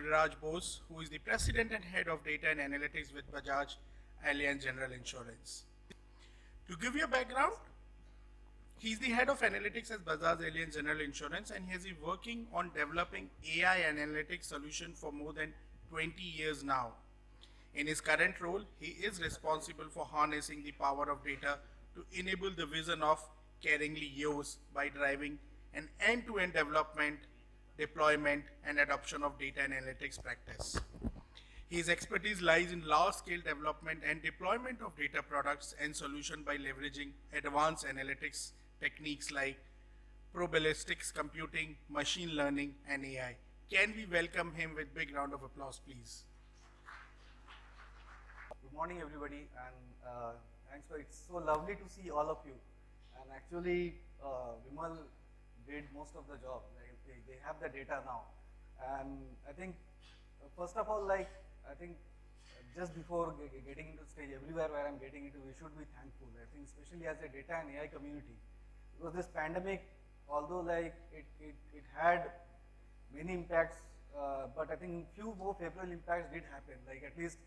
Dwiraj Bose, who is the President and Head of Data and Analytics with Bajaj Allianz General Insurance. To give you a background, he's the Head of Analytics at Bajaj Allianz General Insurance, and he has been working on developing AI analytics solution for more than 20 years now. In his current role, he is responsible for harnessing the power of data to enable the vision of 𝗂𝘗𝗍 by driving an end-to-end development, deployment, and adoption of data and analytics practice. His expertise lies in large-scale development and deployment of data products and solutions by leveraging advanced analytics techniques like probabilistic computing, machine learning, and AI. Can we welcome him with a big round of applause, please? Good morning, everybody, and thanks for it's so lovely to see all of you. And actually, Vimal did most of the job. They have the data now, and I think first of all, I think just before getting into stage, everywhere where I'm getting into, we should be thankful. I think especially as a data and AI community, because this pandemic, although it had many impacts, but I think few more favorable impacts did happen. At least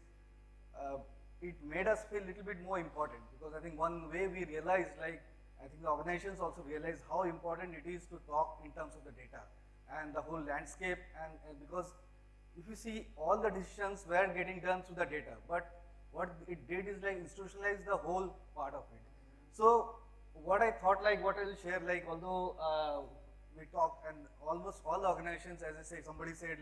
it made us feel a little bit more important, because I think one way we realized, I think the organizations also realized how important it is to talk in terms of the data and the whole landscape, and because if you see, all the decisions were getting done through the data, but what it did is institutionalize the whole part of it. So what I thought, what I will share, although we talk, and almost all the organizations, as I say, somebody said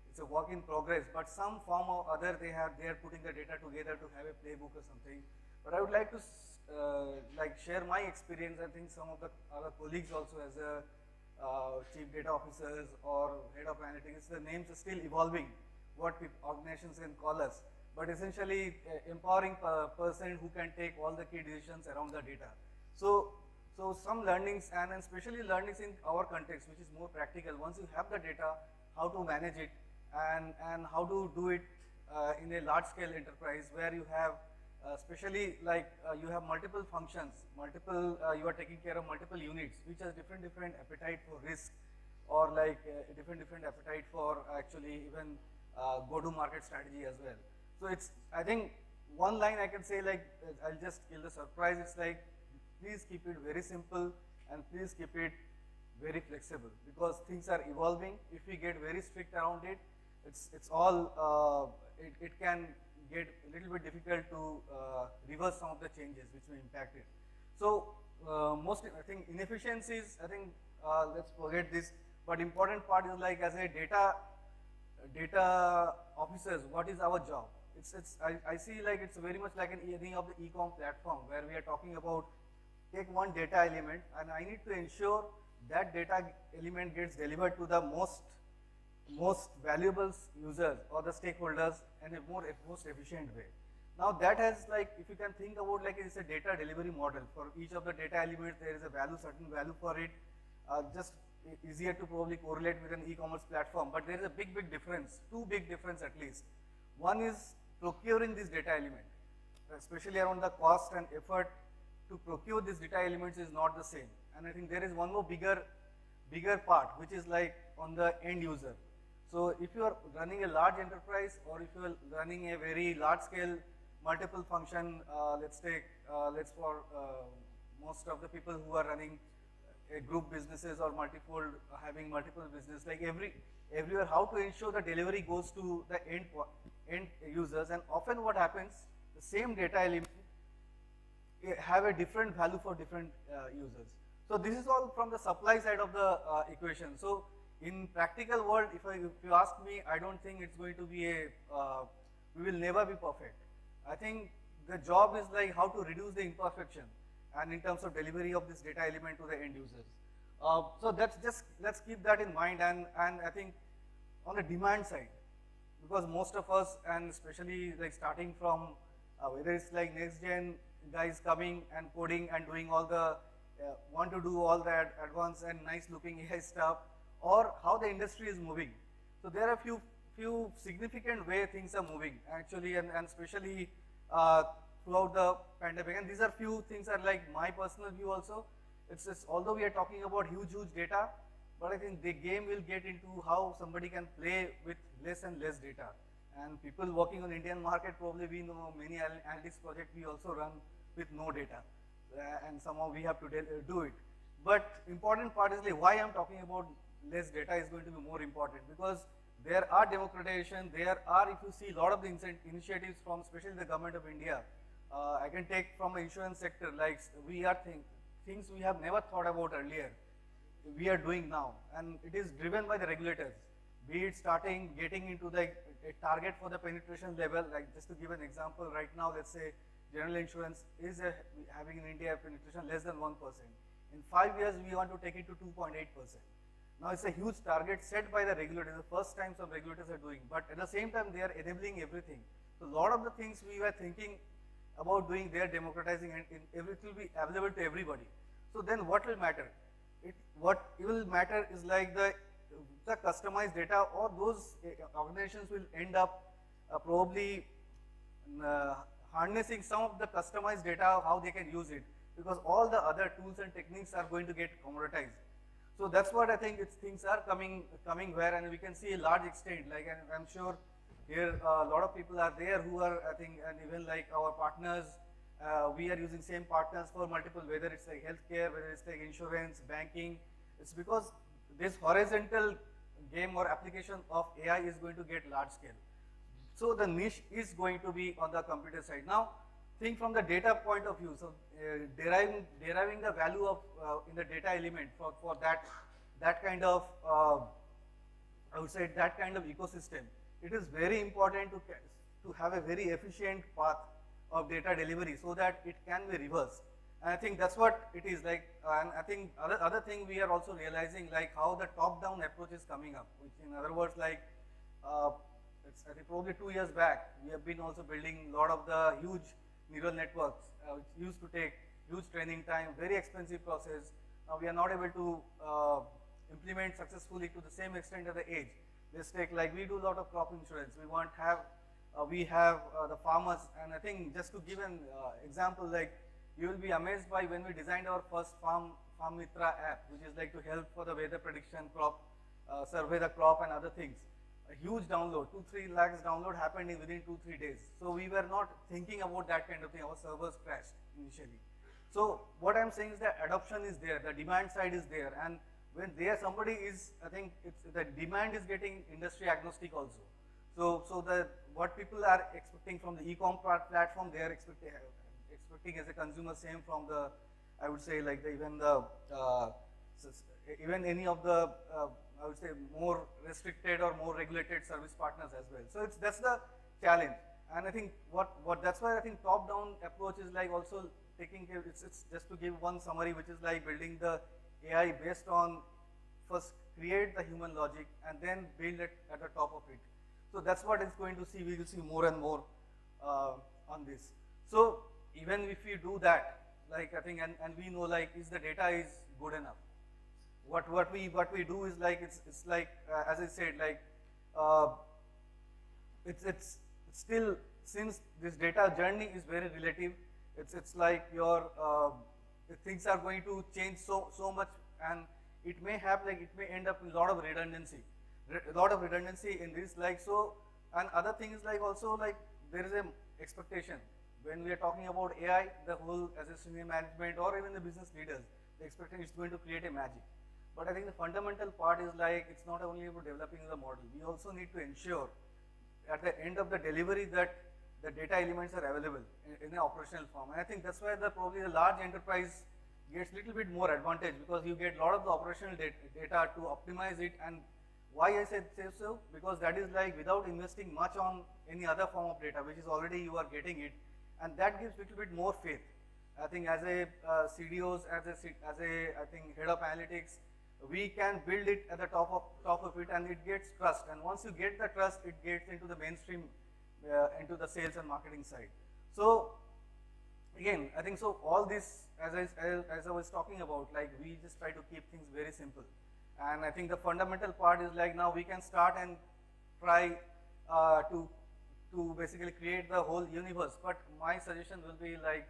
it's a work in progress, but some form or other they are putting the data together to have a playbook or something. But I would like to share my experience. I think some of the other colleagues also, as a chief data officers or head of analytics, the names are still evolving, what organizations can call us, but essentially empowering person who can take all the key decisions around the data. So some learnings, and especially learnings in our context, which is more practical. Once you have the data, how to manage it, and how to do it in a large scale enterprise where you have especially you have multiple functions, you are taking care of multiple units which has different appetite for risk, or different appetite for actually even go-to-market strategy as well. So it's, I think one line I can say, I'll just kill the surprise, it's please keep it very simple and please keep it very flexible, because things are evolving. If we get very strict around it, it's all, it can get a little bit difficult to reverse some of the changes which may impact it. So mostly, I think inefficiencies, I think let's forget this, but important part is as a data officers, what is our job? I see it's very much like any of the e-com platform where we are talking about take one data element, and I need to ensure that data element gets delivered to the most valuable users or the stakeholders in a most efficient way. Now that has if you can think about it's a data delivery model. For each of the data elements there is a value, certain value for it, just easier to probably correlate with an e-commerce platform, but there is a big difference, two big difference at least. One is procuring this data element, especially around the cost and effort to procure these data elements is not the same. And I think there is one more bigger part, which is on the end user. So if you are running a large enterprise, or if you are running a very large scale multiple function, let's for most of the people who are running a group businesses or having multiple business, everywhere, how to ensure the delivery goes to the end users. And often what happens, the same data element have a different value for different users. So this is all from the supply side of the equation. So in practical world, if you ask me, I don't think it's going to be we will never be perfect. I think the job is how to reduce the imperfection, and in terms of delivery of this data element to the end users. So let's keep that in mind, and I think on the demand side, because most of us, and especially starting from whether it's next gen guys coming and coding and doing all the want to do all that advanced and nice looking AI stuff, or how the industry is moving. So there are few significant way things are moving actually, and especially throughout the pandemic. And these are few things are my personal view also. It's although we are talking about huge data, but I think the game will get into how somebody can play with less and less data. And people working on Indian market, probably we know many analytics projects we also run with no data. And somehow we have to do it. But important part is like why I'm talking about less data is going to be more important, because there are democratization, there are, if you see a lot of the initiatives from especially the government of India, I can take from the insurance sector, like we are things we have never thought about earlier, we are doing now, and it is driven by the regulators, be it starting getting into the a target for the penetration level, like just to give an example, right now let's say general insurance is having in India penetration less than 1%. In 5 years we want to take it to 2.8%. Now it's a huge target set by the regulators, the first time some regulators are doing, but at the same time they are enabling everything. So a lot of the things we were thinking about doing, they are democratizing, and everything will be available to everybody. So then what will matter? What will matter is like the customized data, or those organizations will end up probably harnessing some of the customized data, how they can use it, because all the other tools and techniques are going to get commoditized. So that's what I think things are coming where, and we can see a large extent, like, and I'm sure here a lot of people are there who are, I think, and even like our partners, we are using same partners for multiple, whether it's like healthcare, whether it's like insurance, banking. It's because this horizontal game or application of AI is going to get large scale. So the niche is going to be on the computer side. Now, think from the data point of view. So deriving the value of in the data element for that kind of I would say that kind of ecosystem. It is very important to have a very efficient path of data delivery so that it can be reversed. And I think that's what it is like. And I think other thing we are also realizing, like how the top-down approach is coming up. Which in other words, like I think probably 2 years back, we have been also building a lot of the huge neural networks, which used to take huge training time, very expensive process. Now we are not able to implement successfully to the same extent at the edge. Let's take, like, we do a lot of crop insurance. We have the farmers, and I think just to give an example, like you will be amazed by when we designed our first Farm Mitra app, which is like to help for the weather prediction, crop, survey the crop and other things. A huge download, 2-3 lakhs download happened within 2-3 days. So we were not thinking about that kind of thing. Our servers crashed initially. So what I'm saying is that adoption is there, the demand side is there, and when there somebody is, I think the demand is getting industry agnostic also. So what people are expecting from the e-com platform, they are expecting as a consumer, same from the, I would say, like even any of the I would say more restricted or more regulated service partners as well. So that's the challenge, and I think that's why I think top-down approach is like also taking care. It's just to give one summary, which is like building the AI based on first create the human logic and then build it at the top of it. So that's what is going to see. We will see more and more on this. So even if we do that, like I think, and we know, like, is the data is good enough? What we do is like it's like as I said, like it's still, since this data journey is very relative, it's like your things are going to change so much, and it may have, like, it may end up in a lot of redundancy in this, like. So, and other thing is like also, like, there is a expectation when we are talking about AI, the whole as a senior management or even the business leaders, the expectation is going to create a magic. But I think the fundamental part is like, it's not only about developing the model. We also need to ensure at the end of the delivery that the data elements are available in an operational form. And I think that's why probably the large enterprise gets a little bit more advantage, because you get a lot of the operational data to optimize it. And why I say so? Because that is like without investing much on any other form of data, which is already you are getting it, and that gives a little bit more faith. I think as a CDOs, as a I think head of analytics, we can build it at the top of it, and it gets trust. And once you get the trust, it gets into the mainstream, into the sales and marketing side. So again, I think so. All this, as I was talking about, like, we just try to keep things very simple. And I think the fundamental part is like, now we can start and try to basically create the whole universe. But my suggestion will be like,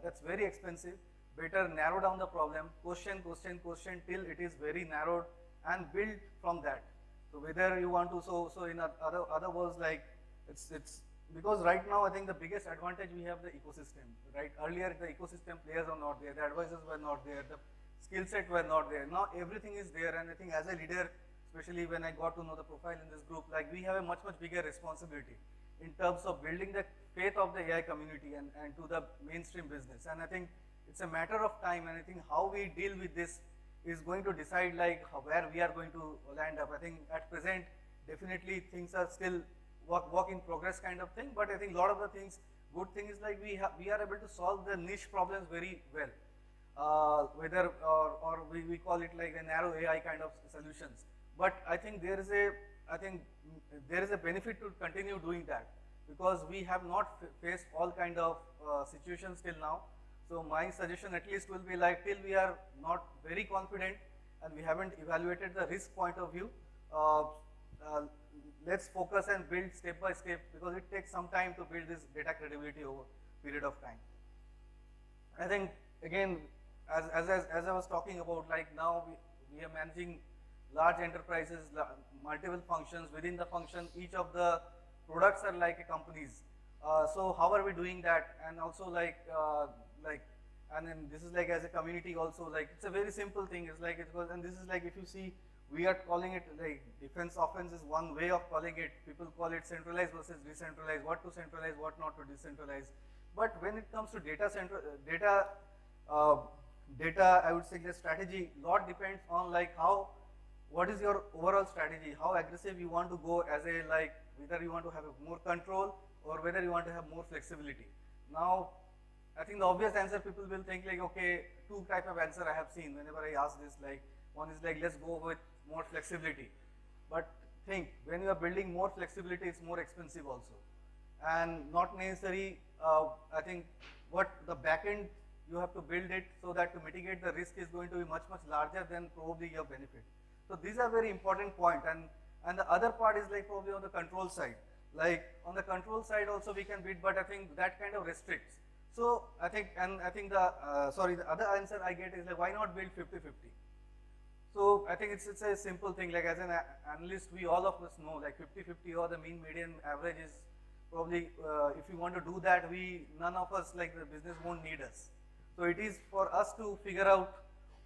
that's very expensive. Better narrow down the problem, question till it is very narrowed, and build from that. So whether you want to, so in other words, like it's because right now I think the biggest advantage we have the ecosystem, right? Earlier the ecosystem players are not there, the advisors were not there, the skill set were not there. Now everything is there, and I think as a leader, especially when I got to know the profile in this group, like we have a much bigger responsibility in terms of building the faith of the AI community and to the mainstream business. And I think it's a matter of time, and I think how we deal with this is going to decide like where we are going to land up. I think at present, definitely things are still work in progress kind of thing, but I think a lot of the things, good thing is like we are able to solve the niche problems very well, whether or we call it like a narrow AI kind of solutions. But I think there is a benefit to continue doing that, because we have not faced all kind of situations till now. So my suggestion at least will be like, till we are not very confident and we haven't evaluated the risk point of view, let's focus and build step by step, because it takes some time to build this data credibility over a period of time. I think again, as I was talking about, like now we are managing large enterprises, multiple functions. Within the function, each of the products are like a companies. So how are we doing that? And also and then this is like as a community also, like it's a very simple thing. It's like and this is like, if you see, we are calling it like defense offense is one way of calling it. People call it centralized versus decentralized, what to centralize, what not to decentralize. But when it comes to data, I would say the strategy, lot depends on like what is your overall strategy, how aggressive you want to go as a like, whether you want to have more control or whether you want to have more flexibility. Now, I think the obvious answer, people will think like, okay, two type of answer I have seen whenever I ask this, like one is like, let's go with more flexibility. But think, when you are building more flexibility, it's more expensive also. And not necessary, I think what the backend, you have to build it so that to mitigate the risk is going to be much larger than probably your benefit. So these are very important point, and the other part is like probably on the control side. Like on the control side also we can build, but I think that kind of restricts. So I think the other answer I get is like, why not build 50-50? So I think it's a simple thing. Like as an analyst, we all of us know like 50-50 or the mean median average is probably, if we want to do that, none of us, like the business won't need us. So it is for us to figure out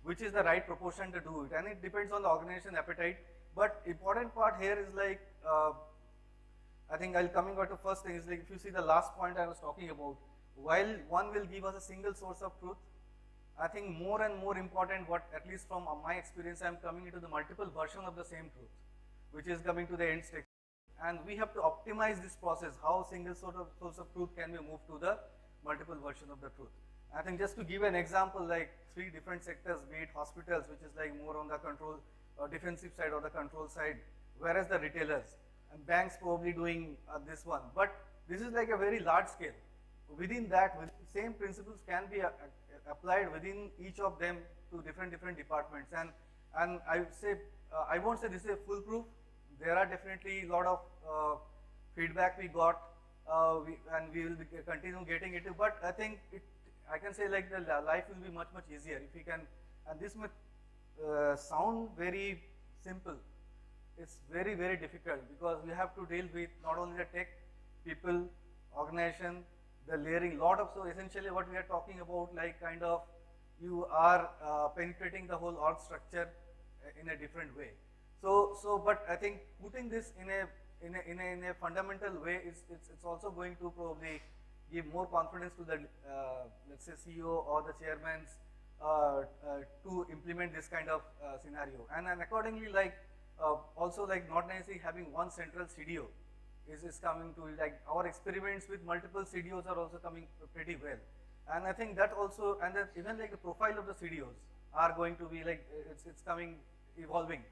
which is the right proportion to do it, and it depends on the organization appetite. But important part here is like, I think I'll coming back to first thing is like, if you see the last point I was talking about, while one will give us a single source of truth, I think more and more important, what at least from my experience, I'm coming into the multiple version of the same truth, which is coming to the end state. And we have to optimize this process, how single source of truth can be moved to the multiple version of the truth. I think just to give an example, like 3 different sectors, be it hospitals, which is like more on the control defensive side or the control side, whereas the retailers and banks probably doing this one. But this is like a very large scale. Within that, same principles can be applied within each of them to different departments. And I would say, I won't say this is foolproof. There are definitely a lot of feedback we got, and we will continue getting it. But I think I can say like the life will be much easier if we can. And this may sound very simple. It's very difficult, because we have to deal with not only the tech people, organization, the layering lot of, so essentially what we are talking about, like kind of you are penetrating the whole org structure in a different way. So but I think putting this in a fundamental way it's also going to probably give more confidence to the let's say CEO or the chairmans to implement this kind of scenario. And accordingly, like also like not necessarily having one central CDO is coming to, like our experiments with multiple CDOs are also coming pretty well. And I think that also, and then even like the profile of the CDOs are going to be like, it's coming, evolving.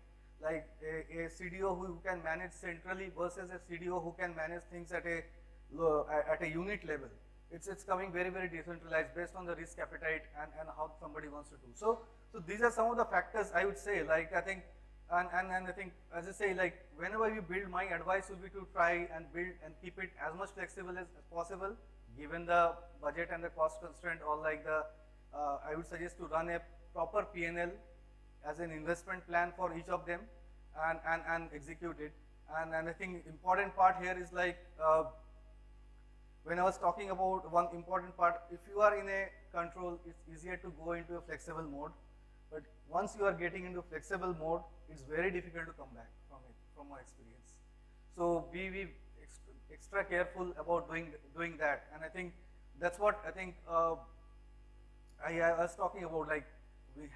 Like a CDO who can manage centrally versus a CDO who can manage things at a unit level. It's coming very decentralized based on the risk appetite and how somebody wants to do. So these are some of the factors I would say, like I think, and I think, as I say, like whenever you build, my advice will be to try and build and keep it as much flexible as possible, given the budget and the cost constraint, or like I would suggest to run a proper P&L as an investment plan for each of them, and execute it. And I think important part here is like, when I was talking about one important part, if you are in a control, it's easier to go into a flexible mode. But once you are getting into flexible mode, it's very difficult to come back from it, from my experience. So be extra careful about doing that. And I think that's what I think I was talking about, like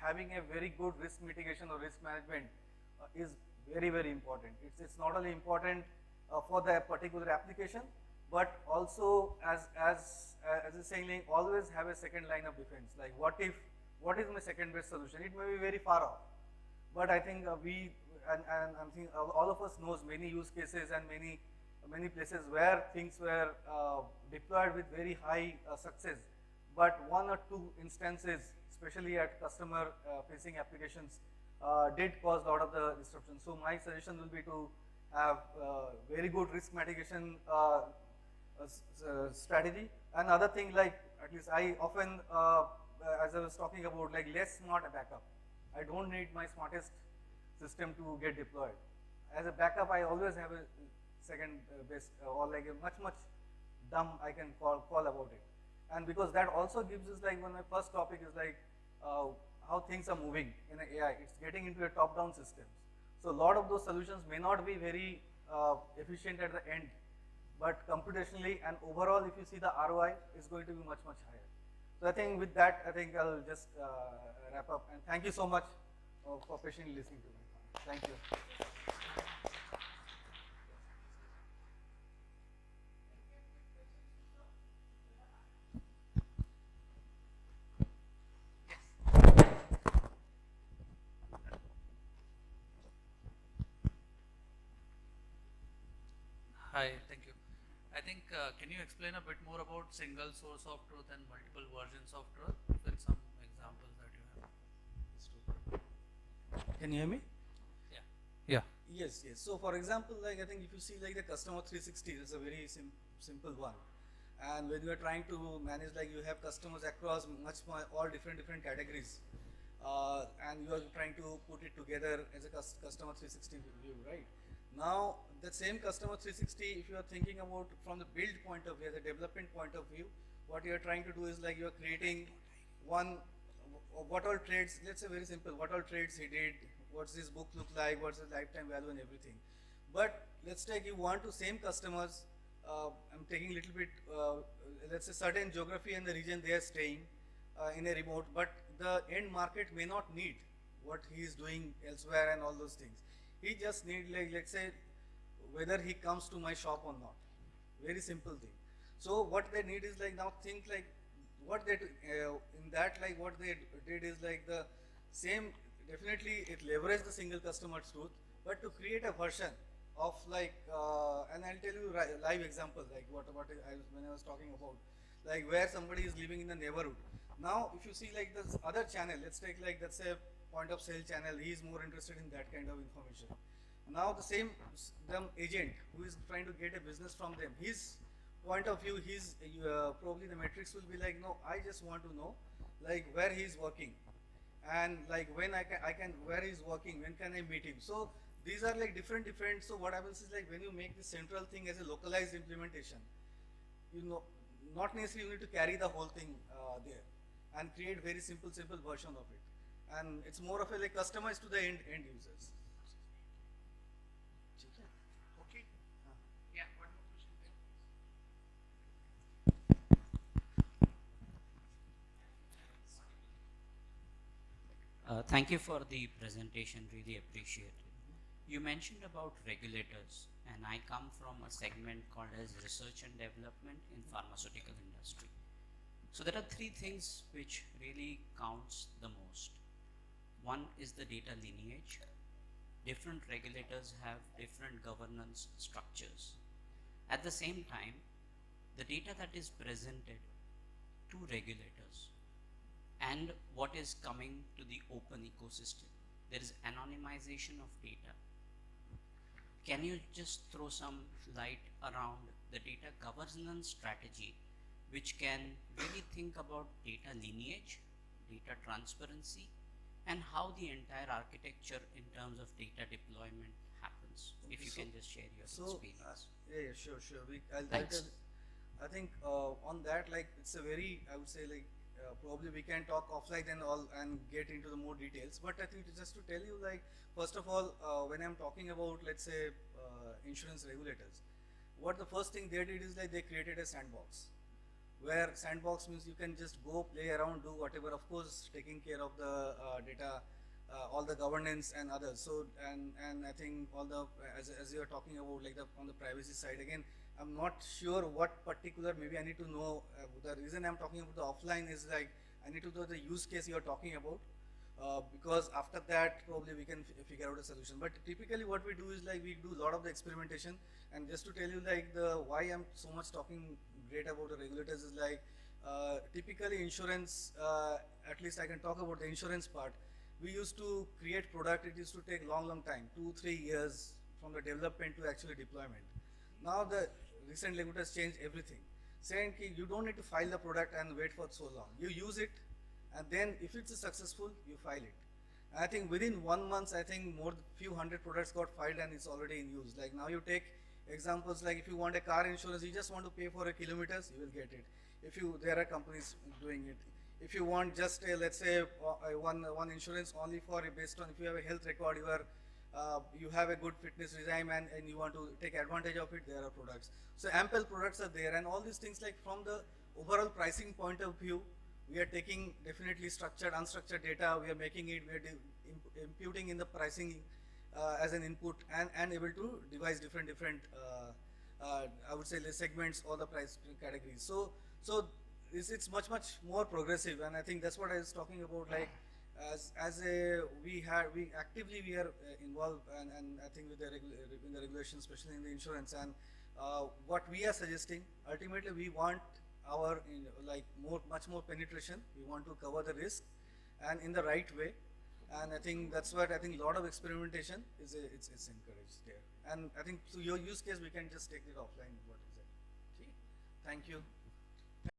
having a very good risk mitigation or risk management is very, very important. It's not only important for the particular application, but also as a saying, like, always have a second line of defense. Like what is my second best solution? It may be very far off, but I think I'm thinking all of us knows many use cases and many places where things were deployed with very high success, but one or two instances, especially at customer facing applications, did cause a lot of the disruption. So my suggestion will be to have very good risk mitigation strategy. Another thing, like at least I often, as I was talking about, like less smart backup. I don't need my smartest system to get deployed. As a backup, I always have a second best, or like a much dumb I can call about it. And because that also gives us, like, when my first topic is like how things are moving in AI, it's getting into a top-down system. So a lot of those solutions may not be very efficient at the end, but computationally and overall, if you see the ROI, is going to be much higher. So I think with that, I think I'll just wrap up. And thank you so much for patiently listening to me. Thank you. Hi, thank you. I think, can you explain a bit more about single source of truth and multiple versions of truth with some examples that you have? Can you hear me? Yeah. Yeah. Yes. So for example, like I think if you see like the customer 360, it's a very simple one. And when you are trying to manage, like you have customers across all different categories, and you are trying to put it together as a customer 360 view, right? Now, the same customer 360, if you are thinking about from the build point of view, the development point of view, what you are trying to do is like you are creating what all trades, let's say very simple, what all trades he did, what's his book look like, what's his lifetime value and everything. But let's take, you want to same customers, I'm taking a little bit, let's say certain geography and the region they are staying in a remote, but the end market may not need what he is doing elsewhere and all those things. He just need, like, let's say, whether he comes to my shop or not. Very simple thing. So what they need is like, now think like what they in that, like what they did is like the same, definitely it leveraged the single customer truth, but to create a version of like, and I'll tell you live example, like when I was talking about, like where somebody is living in the neighborhood. Now, if you see like this other channel, let's take like, let's say point of sale channel, he is more interested in that kind of information. Now the same agent who is trying to get a business from them, his point of view, his probably the metrics will be like, no, I just want to know like where he is working, and like when I can where he is working, when can I meet him. So these are like different. So what happens is like when you make the central thing as a localized implementation, you know, not necessarily you need to carry the whole thing there and create very simple version of it. And it's more of a like customized to the end users. Okay. Yeah, one more question there. Thank you for the presentation, really appreciate it. You mentioned about regulators, and I come from a segment called as research and development in pharmaceutical industry. So there are three things which really counts the most. One is the data lineage. Different regulators have different governance structures. At the same time, the data that is presented to regulators and what is coming to the open ecosystem, there is anonymization of data. Can you just throw some light around the data governance strategy which can really think about data lineage, data transparency, and how the entire architecture in terms of data deployment happens. If you can just share your experience. Yeah, sure. I'll Thanks. I think on that, like, it's a very, I would say, like, probably we can talk offline and all and get into the more details. But I think just to tell you, like, first of all, when I'm talking about, let's say, insurance regulators, what the first thing they did is, like, they created a sandbox. Where sandbox means you can just go play around, do whatever, of course, taking care of the data, all the governance and others. So, and I think all the, as you are talking about, like, on the privacy side, again, I'm not sure what particular, maybe I need to know, the reason I'm talking about the offline is, like, I need to know the use case you're talking about, because after that, probably we can figure out a solution. But typically what we do is, like, we do a lot of the experimentation, and just to tell you, like, why I'm so much talking great about the regulators is, like, typically insurance, at least I can talk about the insurance part. We used to create product, it used to take long time, 2-3 years from the development to actually deployment. Now the recent regulators changed everything, saying you don't need to file the product and wait for so long. You use it, and then if it's successful, you file it. And I think within 1 month, I think few hundred products got filed and it's already in use. Like, now you take examples, like, if you want a car insurance, you just want to pay for a kilometers, you will get it. There are companies doing it. If you want just a, let's say, one insurance only for based on if you have a health record, you have a good fitness regime and you want to take advantage of it, there are products. So ample products are there, and all these things, like, from the overall pricing point of view, we are taking definitely structured, unstructured data, we are making it, we are imputing in the pricing as an input, and able to devise different I would say, segments or the price categories. So it's much more progressive, and I think that's what I was talking about. Like, we actively are involved, and I think with in the regulation, especially in the insurance, and what we are suggesting, ultimately we want our much more penetration. We want to cover the risk and in the right way, and I think that's what I think a lot of experimentation is it's encouraged there. And I think to your use case, we can just take it offline. What is it? Okay. Thank you.